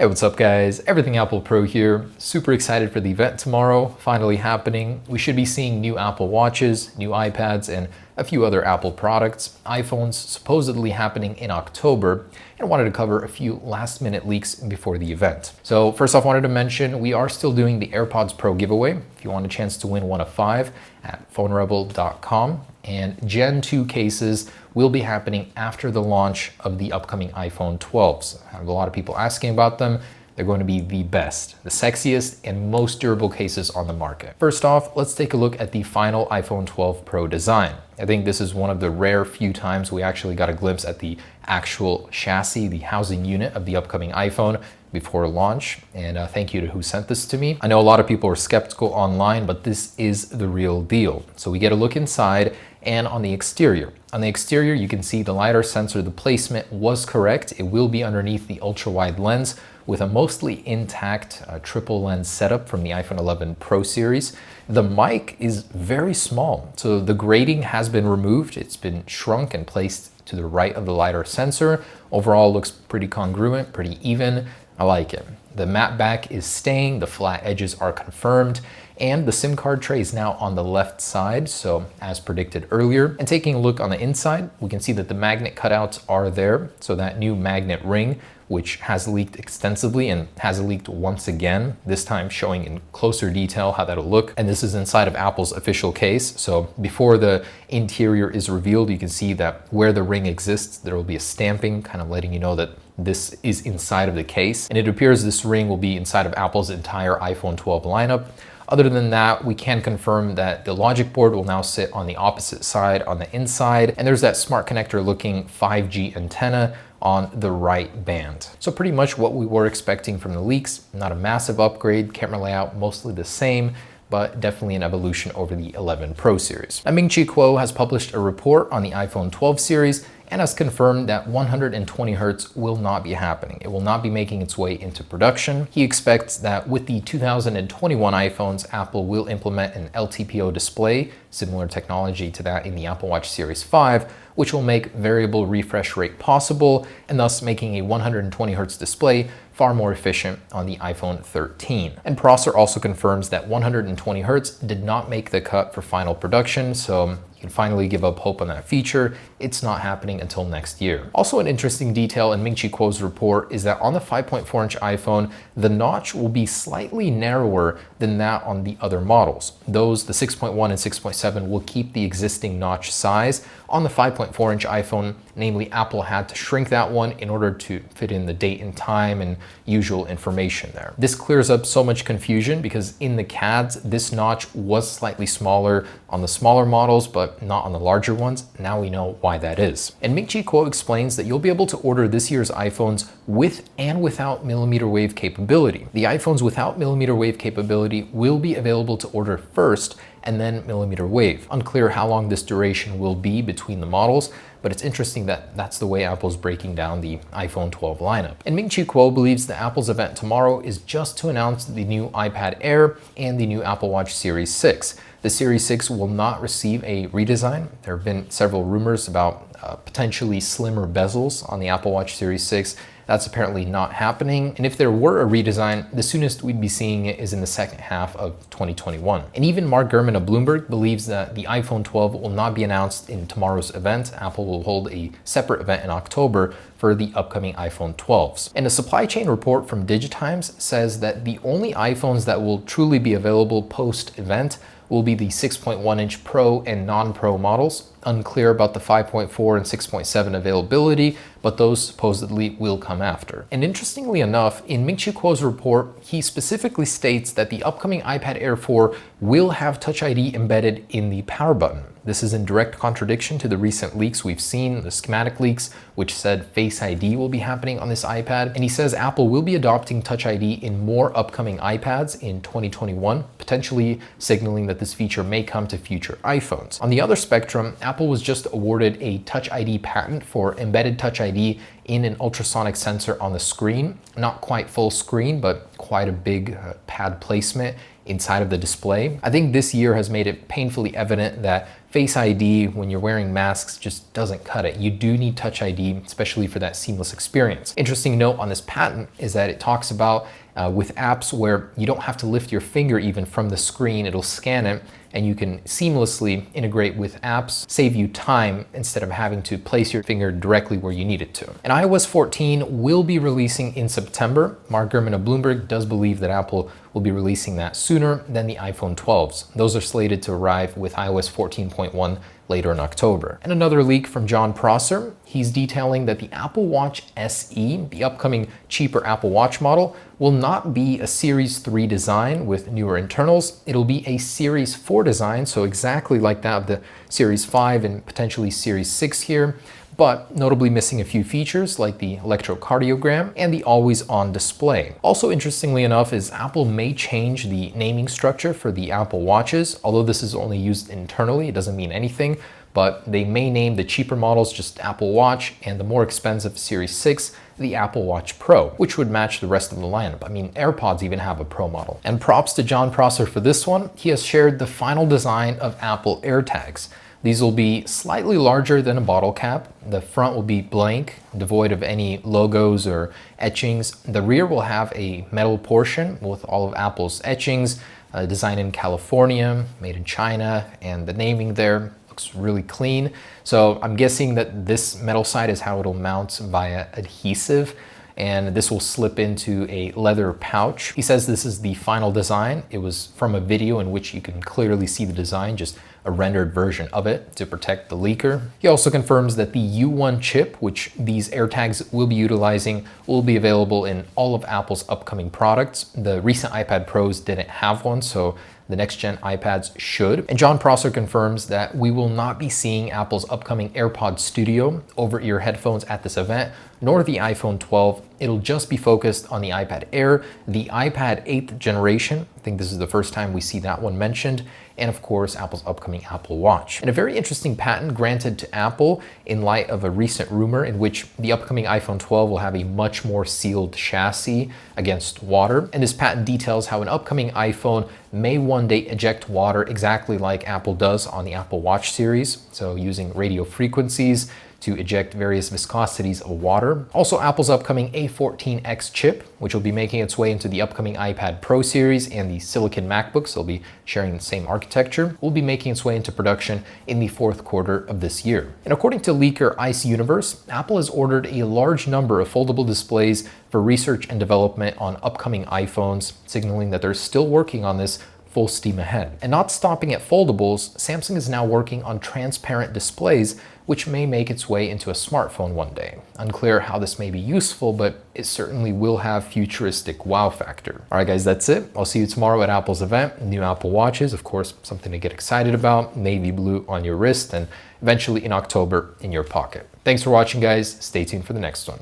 Hey, what's up guys? Everything Apple Pro here. Super excited for the event tomorrow, finally happening. We should be seeing new Apple Watches, new iPads, and a few other Apple products. iPhones supposedly happening in October, and I wanted to cover a few last minute leaks before the event. So first off, wanted to mention we are still doing the AirPods Pro giveaway. If you want a chance to win one of 5 at phonerebel.com. And Gen 2 cases will be happening after the launch of the upcoming iPhone 12s. I have a lot of people asking about them. They're going to be the best, the sexiest, and most durable cases on the market. First off, let's take a look at the final iPhone 12 Pro design. I think this is one of the rare few times we actually got a glimpse at the actual chassis, the housing unit of the upcoming iPhone before launch. And thank you to who sent this to me. I know a lot of people are skeptical online, but this is the real deal. So we get a look inside and on the exterior. On the exterior, you can see the LiDAR sensor, the placement was correct. It will be underneath the ultra-wide lens with a mostly intact triple lens setup from the iPhone 11 Pro series. The mic is very small, so the grating has been removed. It's been shrunk and placed to the right of the LiDAR sensor. Overall, looks pretty congruent, pretty even. I like it. The matte back is staying, the flat edges are confirmed, and the SIM card tray is now on the left side, so as predicted earlier. And taking a look on the inside, we can see that the magnet cutouts are there. So that new magnet ring, which has leaked extensively and has leaked once again, this time showing in closer detail how that'll look. And this is inside of Apple's official case. So before the interior is revealed, you can see that where the ring exists, there will be a stamping kind of letting you know that this is inside of the case. And it appears this ring will be inside of Apple's entire iPhone 12 lineup. Other than that, we can confirm that the logic board will now sit on the opposite side on the inside, and there's that smart connector looking 5G antenna on the right band. So pretty much what we were expecting from the leaks, not a massive upgrade, camera layout mostly the same, but definitely an evolution over the 11 Pro series. Now, Ming-Chi Kuo has published a report on the iPhone 12 series and has confirmed that 120 Hz will not be happening. It will not be making its way into production. He expects that with the 2021 iPhones, Apple will implement an LTPO display, similar technology to that in the Apple Watch Series 5, which will make variable refresh rate possible and thus making a 120 Hz display far more efficient on the iPhone 13. And Prosser also confirms that 120 Hz did not make the cut for final production, so you can finally give up hope on that feature. It's not happening until next year. Also, an interesting detail in Ming-Chi Kuo's report is that on the 5.4-inch iPhone, the notch will be slightly narrower than that on the other models. Those, the 6.1 and 6.7, will keep the existing notch size. On the 5.4-inch iPhone, namely, Apple had to shrink that one in order to fit in the date and time and usual information there. This clears up so much confusion because in the CADs, this notch was slightly smaller on the smaller models, but not on the larger ones. Now we know why that is. And Ming-Chi Kuo explains that you'll be able to order this year's iPhones with and without millimeter wave capability. The iPhones without millimeter wave capability will be available to order first, and then millimeter wave. Unclear how long this duration will be between the models, but it's interesting that that's the way Apple's breaking down the iPhone 12 lineup. And Ming-Chi Kuo believes that Apple's event tomorrow is just to announce the new iPad Air and the new Apple Watch Series 6. The Series 6 will not receive a redesign. There have been several rumors about potentially slimmer bezels on the Apple Watch Series 6. That's apparently not happening. And if there were a redesign, the soonest we'd be seeing it is in the second half of 2021. And even Mark Gurman of Bloomberg believes that the iPhone 12 will not be announced in tomorrow's event. Apple will hold a separate event in October for the upcoming iPhone 12s. And a supply chain report from DigiTimes says that the only iPhones that will truly be available post-event will be the 6.1-inch Pro and non-Pro models. Unclear about the 5.4 and 6.7 availability, but those supposedly will come after. And interestingly enough, in Ming-Chi Kuo's report, he specifically states that the upcoming iPad Air 4 will have Touch ID embedded in the power button. This is in direct contradiction to the recent leaks we've seen, the schematic leaks, which said Face ID will be happening on this iPad. And he says Apple will be adopting Touch ID in more upcoming iPads in 2021, potentially signaling that this feature may come to future iPhones. On the other spectrum, Apple was just awarded a Touch ID patent for embedded Touch ID in an ultrasonic sensor on the screen. Not quite full screen, but quite a big pad placement inside of the display. I think this year has made it painfully evident that Face ID when you're wearing masks just doesn't cut it. You do need Touch ID, especially for that seamless experience. Interesting note on this patent is that it talks about with apps where you don't have to lift your finger even from the screen, it'll scan it, and you can seamlessly integrate with apps, save you time instead of having to place your finger directly where you need it to. And iOS 14 will be releasing in September. Mark Gurman of Bloomberg does believe that Apple will be releasing that sooner than the iPhone 12s. Those are slated to arrive with iOS 14.1 later in October. And another leak from John Prosser, he's detailing that the Apple Watch SE, the upcoming cheaper Apple Watch model, will not be a Series 3 design with newer internals. It'll be a Series 4 design, so exactly like that of the Series 5 and potentially Series 6 here, but notably missing a few features like the electrocardiogram and the always-on display. Also, interestingly enough, is Apple may change the naming structure for the Apple Watches. Although this is only used internally, it doesn't mean anything, but they may name the cheaper models just Apple Watch and the more expensive Series 6 the Apple Watch Pro, which would match the rest of the lineup. I mean, AirPods even have a Pro model. And props to John Prosser for this one. He has shared the final design of Apple AirTags. These will be slightly larger than a bottle cap. The front will be blank, devoid of any logos or etchings. The rear will have a metal portion with all of Apple's etchings, designed in California, made in China, and the naming there looks really clean. So I'm guessing that this metal side is how it'll mount via adhesive, and this will slip into a leather pouch. He says this is the final design. It was from a video in which you can clearly see the design, just a rendered version of it to protect the leaker. He also confirms that the U1 chip, which these AirTags will be utilizing, will be available in all of Apple's upcoming products. The recent iPad Pros didn't have one, so the next-gen iPads should. And John Prosser confirms that we will not be seeing Apple's upcoming AirPod Studio over-ear headphones at this event, nor the iPhone 12. It'll just be focused on the iPad Air, the iPad 8th generation. I think this is the first time we see that one mentioned, and of course, Apple's upcoming Apple Watch. And a very interesting patent granted to Apple in light of a recent rumor in which the upcoming iPhone 12 will have a much more sealed chassis against water. And this patent details how an upcoming iPhone may one day eject water exactly like Apple does on the Apple Watch series, so using radio frequencies to eject various viscosities of water. Also, Apple's upcoming A14X chip, which will be making its way into the upcoming iPad Pro series and the Silicon MacBooks, they'll be sharing the same architecture, will be making its way into production in the fourth quarter of this year. And according to leaker Ice Universe, Apple has ordered a large number of foldable displays for research and development on upcoming iPhones, signaling that they're still working on this full steam ahead. And not stopping at foldables, Samsung is now working on transparent displays, which may make its way into a smartphone one day. Unclear how this may be useful, but it certainly will have futuristic wow factor. All right, guys, that's it. I'll see you tomorrow at Apple's event. New Apple Watches, of course, something to get excited about. Navy blue on your wrist, and eventually in October in your pocket. Thanks for watching, guys. Stay tuned for the next one.